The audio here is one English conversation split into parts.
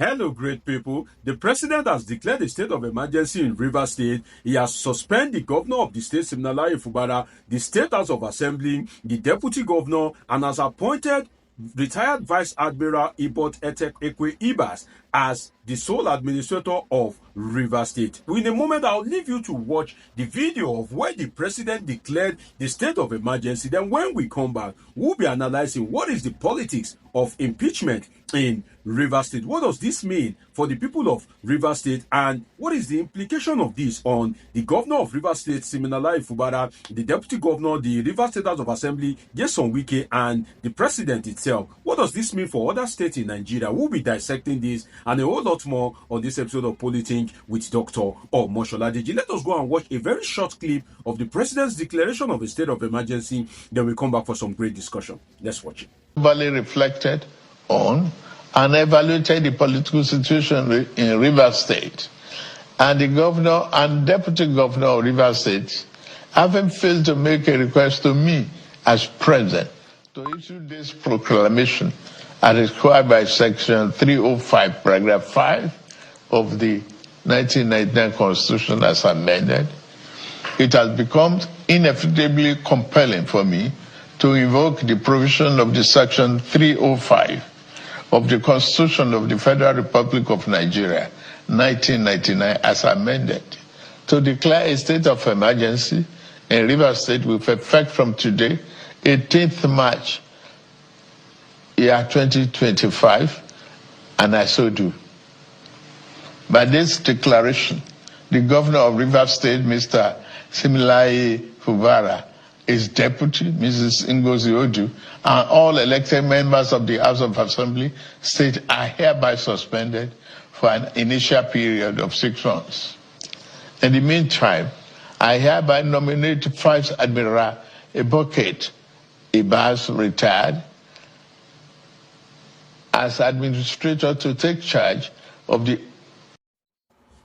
Hello, great people. The president has declared a state of emergency in Rivers State. He has suspended the governor of the state, Sim Fubara, the State House of Assembly, the deputy governor, and has appointed retired Vice Admiral Ibot Etek Ekwe Ibas as the sole administrator of Rivers State. In a moment, I'll leave you to watch the video of where the president declared the state of emergency. Then when we come back, we'll be analyzing what is the politics of impeachment in Rivers State. What does this mean for the people of Rivers State, and what is the implication of this on the governor of Rivers State, Sim Fubara, the deputy governor, the Rivers State House of Assembly, Nyesom Wike, and the president itself? What does this mean for other states in Nigeria? We'll be dissecting this and a whole lot more on this episode of Politics with Dr. Omosholadeji. Let us go and watch a very short clip of the president's declaration of a state of emergency. Then we'll come back for some great discussion. Let's watch it. Reflected on and evaluated the political situation in Rivers State, and the governor and deputy governor of Rivers State haven't failed to make a request to me as president to issue this proclamation as required by Section 305, Paragraph 5 of the 1999 Constitution as amended. It has become inevitably compelling for me to invoke the provision of the Section 305 of the Constitution of the Federal Republic of Nigeria, 1999, as amended, to declare a state of emergency in Rivers State with effect from today, 18th March, year 2025, and I so do. By this declaration, the governor of Rivers State, Mr. Sim Fubara, his deputy, Mrs. Ngozi Odu, and all elected members of the House of Assembly State are hereby suspended for an initial period of 6 months. In the meantime, I hereby nominate Vice Admiral Ibot Ibas, retired, as administrator to take charge of the...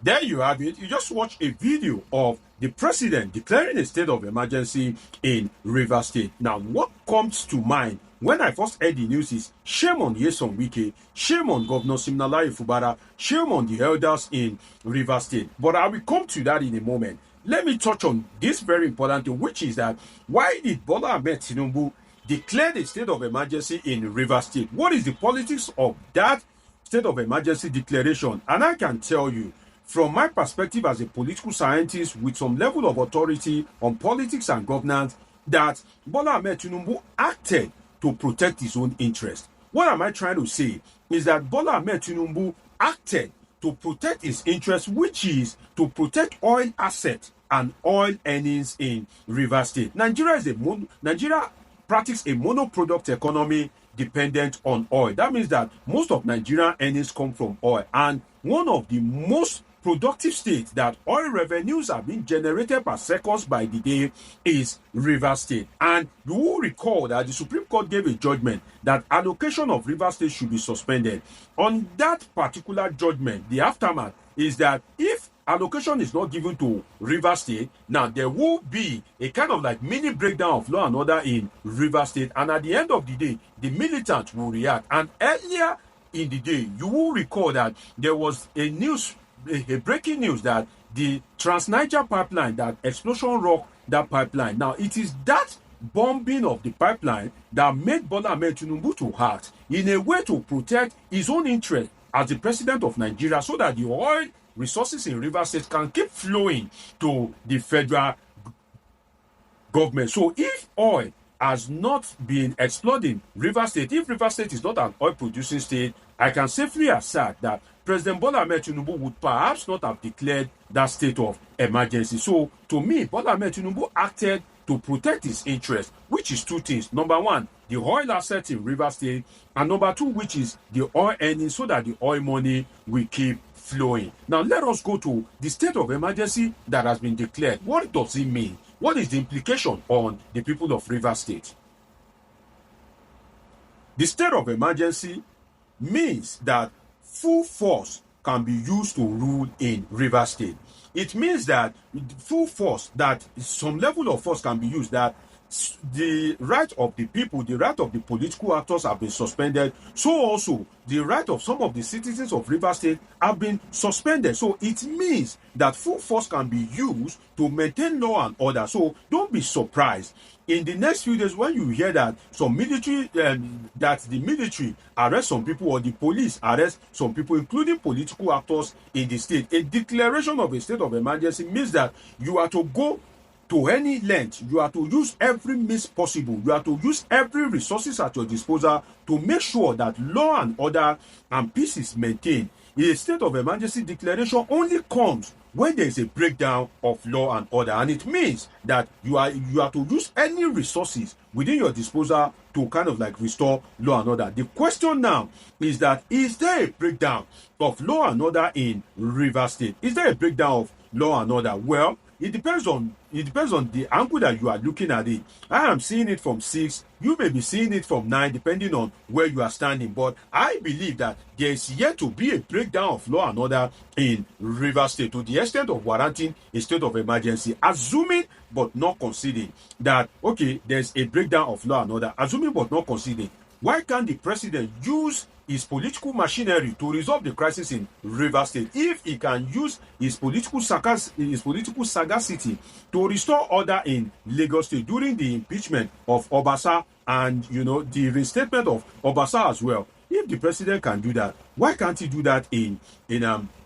There you have it. You just watched a video of the president declaring a state of emergency in Rivers State. Now, what comes to mind when I first heard the news is shame on Nyesom Wike, shame on Governor Sim Fubara, shame on the elders in Rivers State. But I will come to that in a moment. Let me touch on this very important thing, which is that why did Bola Tinubu declare the state of emergency in Rivers State? What is the politics of that state of emergency declaration? And I can tell you, from my perspective as a political scientist with some level of authority on politics and governance, that Bola Tinubu acted to protect his own interest. What am I trying to say? Is that Bola Tinubu acted to protect his interest, which is to protect oil assets and oil earnings in Rivers State. Nigeria practices a monoproduct economy dependent on oil. That means that most of Nigerian earnings come from oil, and one of the most productive states that oil revenues are being generated per seconds by the day is Rivers State. And you will recall that the Supreme Court gave a judgment that allocation of Rivers State should be suspended. On that particular judgment, the aftermath is that if allocation is not given to Rivers State, now there will be a kind of like mini breakdown of law and order in Rivers State, and at the end of the day, the militants will react. And earlier in the day, you will recall that there was a breaking news that the Trans-Niger Pipeline, that explosion rocked that pipeline. Now, it is that bombing of the pipeline that made Bola Tinubu to act in a way to protect his own interest as the president of Nigeria, so that the oil resources in Rivers State can keep flowing to the federal government. So if oil has not been explored in Rivers State, if Rivers State is not an oil producing state, I can safely assert that President Bola Tinubu would perhaps not have declared that state of emergency. So to me, Bola Tinubu acted to protect his interest, which is two things. Number one, the oil assets in Rivers State, and number two, which is the oil earnings, so that the oil money will keep flowing. Now let us go to the state of emergency that has been declared. What does it mean? What is the implication on the people of Rivers State? The state of emergency means that full force can be used to rule in Rivers State. It means that full force, that some level of force can be used, that the right of the people, the right of the political actors have been suspended, so also the right of some of the citizens of Rivers State have been suspended. So it means that full force can be used to maintain law and order. So don't be surprised in the next few days when you hear that some military, that the military arrest some people or the police arrest some people, including political actors in the state. A declaration of a state of emergency means that you are to go to any length, you are to use every means possible, you are to use every resources at your disposal to make sure that law and order and peace is maintained. A state of emergency declaration only comes when there is a breakdown of law and order, and it means that you are to use any resources within your disposal to kind of like restore law and order. The question now is that, is there a breakdown of law and order in Rivers State? Is there a breakdown of law and order? Well, it depends on the angle that you are looking at it. I am seeing it from 6. You may be seeing it from 9, depending on where you are standing. But I believe that there is yet to be a breakdown of law and order in Rivers State to the extent of warranting a state of emergency. Assuming but not conceding that, okay, there's a breakdown of law and order. Assuming but not conceding, why can't the president use his political machinery to resolve the crisis in Rivers State? If he can use his political sagacity to restore order in Lagos State during the impeachment of Obasa and the reinstatement of Obasa as well, if the president can do that, why can't he do that in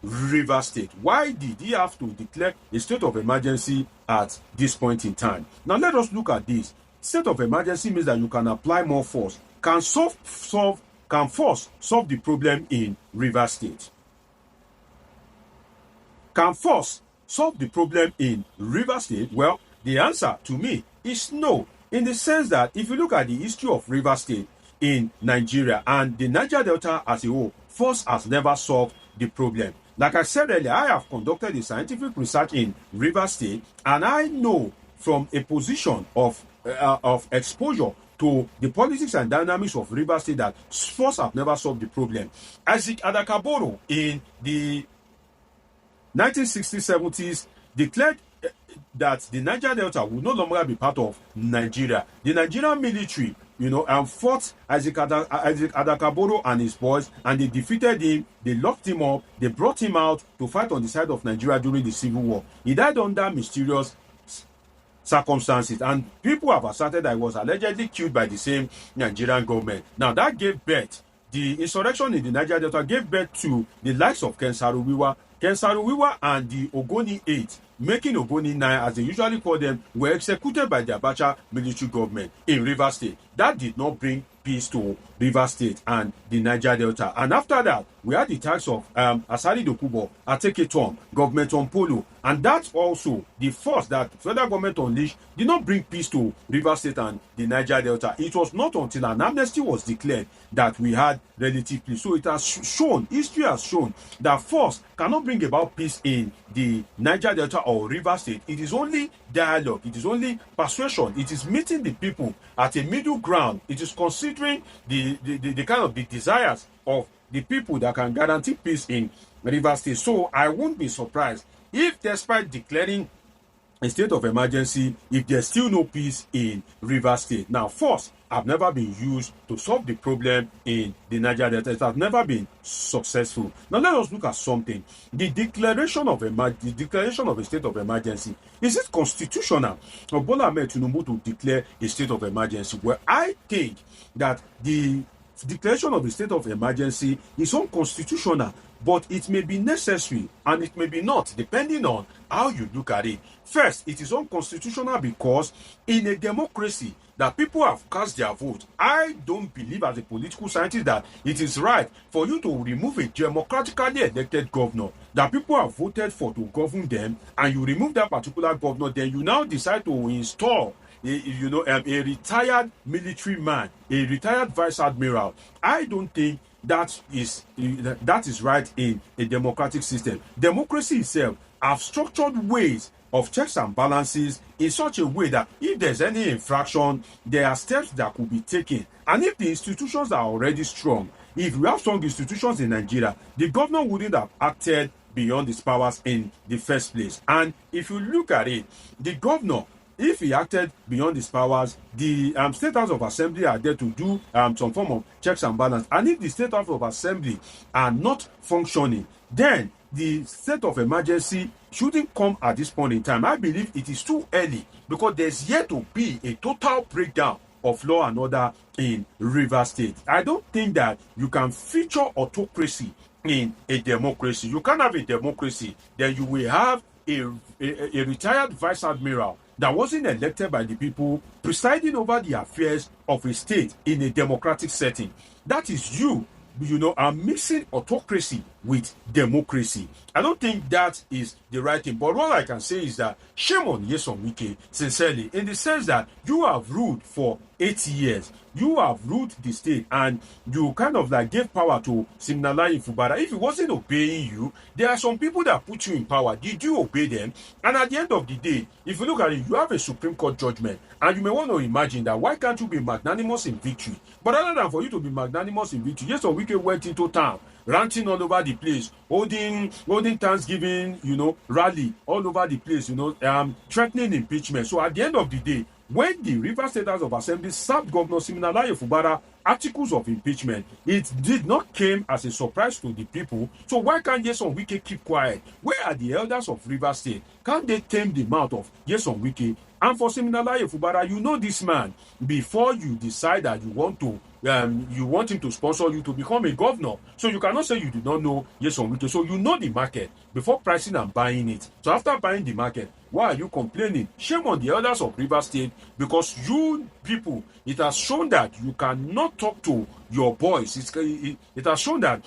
Rivers State? Why did he have to declare a state of emergency at this point in time? Now let us look at this. State of emergency means that you can apply more force. Can force solve the problem in Rivers State? Can force solve the problem in Rivers State? Well, the answer to me is no, in the sense that if you look at the history of Rivers State in Nigeria and the Niger Delta as a whole, force has never solved the problem. Like I said earlier, I have conducted a scientific research in Rivers State, and I know from a position of exposure to the politics and dynamics of Rivers State that force have never solved the problem. Isaac Adakaboro in the 1960s, 70s declared that the Niger Delta will no longer be part of Nigeria. The Nigerian military, fought Isaac Adakaboro and his boys, and they defeated him, they locked him up, they brought him out to fight on the side of Nigeria during the Civil War. He died under mysterious circumstances, and people have asserted that he was allegedly killed by the same Nigerian government. Now that gave birth, the insurrection in the Niger Delta gave birth to the likes of Ken Saro-Wiwa and the Ogoni 8, making Ogoni 9, as they usually call them, were executed by the Abacha military government in Rivers State. That did not bring peace to Rivers State and the Niger Delta. And after that, we had the attacks of Asari Dokubo, Ateketom, Government on Polo, and that's also the force that federal government unleashed did not bring peace to Rivers State and the Niger Delta. It was not until an amnesty was declared that we had relative peace. So it has shown, history has shown, that force cannot bring about peace in the Niger Delta or Rivers State. It is only dialogue, it is only persuasion, it is meeting the people at a middle ground, it is considering the kind of the desires of the people that can guarantee peace in Rivers State. So I won't be surprised if, despite declaring a state of emergency, if there's still no peace in Rivers State. Now, force have never been used to solve the problem in the Niger Delta. It has never been successful. Now, let us look at something. The declaration of a state of emergency, is it constitutional for Bola Tinubu to declare a state of emergency? Well, I think that the declaration of a state of emergency is unconstitutional, but it may be necessary and it may be not, depending on how you look at it. First, it is unconstitutional because in a democracy that people have cast their vote, I don't believe as a political scientist that it is right for you to remove a democratically elected governor that people have voted for to govern them, and you remove that particular governor, then you now decide to install a retired military man, a retired vice admiral. I don't think that is right in a democratic system. Democracy itself have structured ways of checks and balances in such a way that if there's any infraction, there are steps that could be taken. And if the institutions are already strong, if we have strong institutions in Nigeria, the governor wouldn't have acted beyond his powers in the first place. And if you look at it, the governor if he acted beyond his powers, the State House of Assembly are there to do some form of checks and balance. And if the State House of Assembly are not functioning, then the state of emergency shouldn't come at this point in time. I believe it is too early because there's yet to be a total breakdown of law and order in Rivers State. I don't think that you can feature autocracy in a democracy. You can't have a democracy, then you will have a retired vice admiral that wasn't elected by the people presiding over the affairs of a state in a democratic setting. That is you are mixing autocracy with democracy. I don't think that is the right thing. But what I can say is that shame on Nyesom Wike, sincerely, in the sense that you have ruled for 8 years. You have ruled the state and you kind of like gave power to Sim Fubara. If he wasn't obeying you, there are some people that put you in power. Did you obey them? And at the end of the day, if you look at it, you have a Supreme Court judgment. And you may want to imagine that why can't you be magnanimous in victory? But other than for you to be magnanimous in victory, Nyesom Wike went into town, ranting all over the place, holding Thanksgiving, rally all over the place, threatening impeachment. So at the end of the day, when the Rivers State House of Assembly served Governor Sim Fubara articles of impeachment, it did not come as a surprise to the people. So why can't Nyesom Wike keep quiet? Where are the elders of Rivers State? Can't they tame the mouth of Nyesom Wike? And for Sim Fubara, you know this man before you decide that you want him to sponsor you to become a governor. So you cannot say you do not know Nyesom Wike. So you know the market before pricing and buying it. So after buying the market, why are you complaining? Shame on the elders of Rivers State, because you people, it has shown that you cannot talk to your boys. It has shown that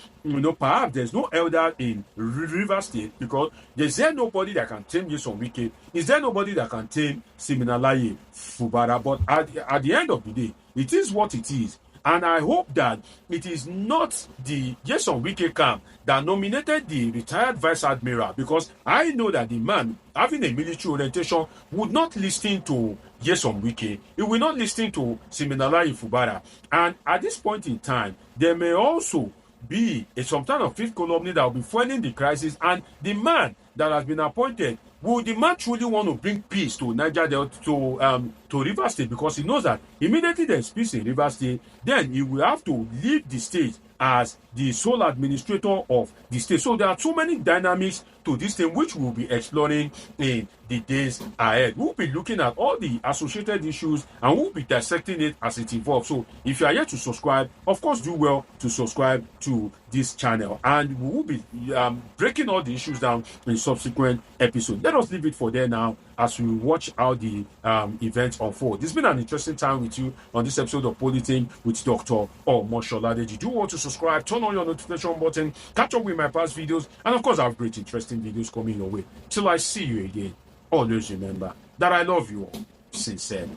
perhaps there's no elder in Rivers State, because is there nobody that can tame Nyesom Wike? Is there nobody that can tame Sim Fubara? But at the end of the day, it is what it is. And I hope that it is not the Nyesom Wike camp that nominated the retired vice admiral, because I know that the man having a military orientation would not listen to Nyesom Wike. He will not listen to Sim Fubara. And at this point in time, there may also be some kind of fifth column that will be fueling the crisis. And the man that has been appointed, will the man truly want to bring peace to Niger Delta, to Rivers State? Because he knows that immediately there's peace in Rivers State, then he will have to leave the state as the sole administrator of the state. So there are so many dynamics to this thing which we'll be exploring in the days ahead. We'll be looking at all the associated issues and we'll be dissecting it as it evolves. So if you are yet to subscribe, of course do well to subscribe to this channel, and we will be breaking all the issues down in subsequent episodes. Let us leave it for there now as we watch how the events unfold. It's been an interesting time with you on this episode of Politing with Dr. Omosoladeji. Do want to subscribe, turn on your notification button, catch up with my past videos, and of course I have great interesting videos coming your way. Till I see you again, always remember that I love you all sincerely.